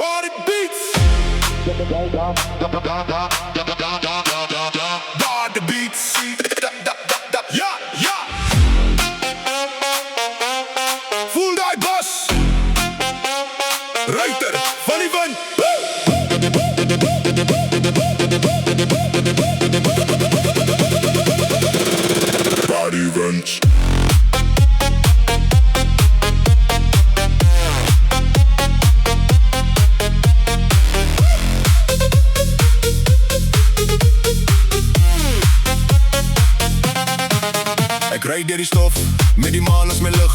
Party beats. Party beats. Ja, ja. Voel die bas. Ruiter van die wind. Party wind. Ek rijd deur die stof, met die maan as my lig.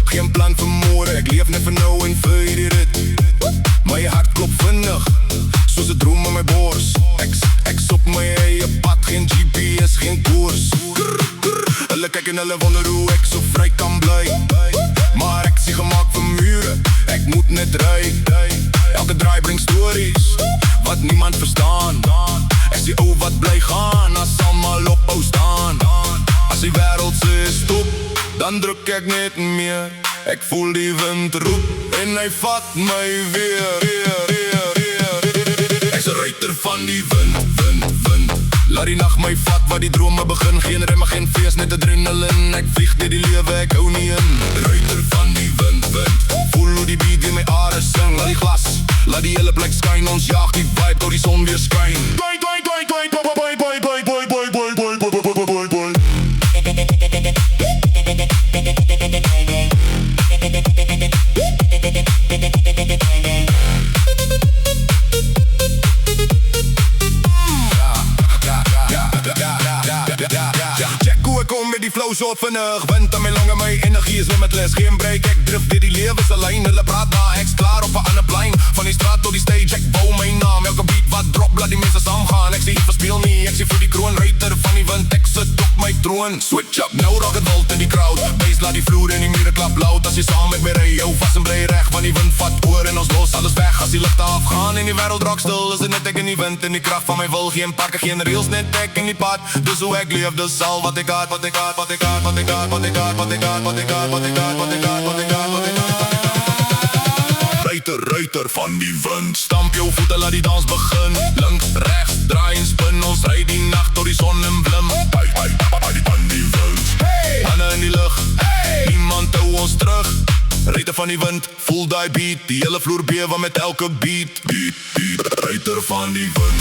Geen plan vir môre, ek leef net vir nou en vir hierdie rit. My hart klop vinnig, soos 'n droom in my bors. Ek op my eie pad, geen GPS, geen koers. Hulle kyk en hulle wonder hoe ek so vry kan bly. Maar ek sien gemaak vir mure, ek moet net ry. Elke draai bring stories, wat niemand verstaan. Ek sien ou wat bly gaan, as almal ophou staan. As die wêreld sê stop, dan druk ek net meer. Ek voel die wind roep, en hy vat my weer. Ek's 'n ruiter van die wind. Laat die nacht my vat, waar die drome begin. Geen remme, geen feest, net adrenaline. Ek vlieg deur die lewe, ek hou nie in. Ruiter van die wind. Voel hoe die beat in my are sing. Laat die glas, laat die hele plek skyn. Ons jaag die vibe, tot die son weer skyn. Die flow so vinnig, wind aan my longe, my energie is limitless. Geen break, ek drif deur die lewe se lyn. Hulle praat maar ek's klaar op 'n ander plein. Van die straat tot die stage, ek bou my naam. Elke beat wat drop, laat die mense saamgaan. Ek sê hier verspeel nie, ek sê vir die kroon. Ruiter van die wind, ek sit op my troon. Switch up, nou rock het wild in die crowd. Bass laat die vloer en die mure klap loud. As jy saam met my ry, jou vas en bly reg. Want die wind vat oor en ons los alles weg. As die ligte afgaan en die wêreld raak stil, is dit net ek in die wind en die krag van my wil. Geen parke, geen reels, net ek in die pad. Dis hoe ek leef, dis al wat ek got. Ruiter van die wind. Stamp jou voete, laat die dans begin. Links, rechts, draai en spin. Ons rijd die nacht tot die son en blim. Van die wind. Hande in die lucht, niemand hou ons terug. Ruiter van die wind, voel die beat. Die hele vloer bewe met elke beat. Ruiter van die wind.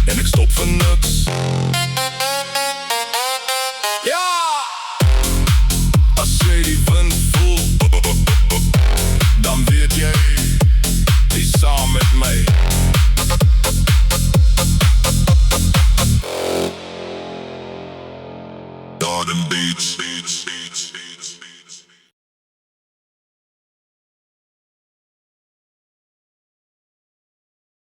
En ek stop vir niks. Ja! As jy die wind voel, dan weet jy, die saam met my. Garden Beats.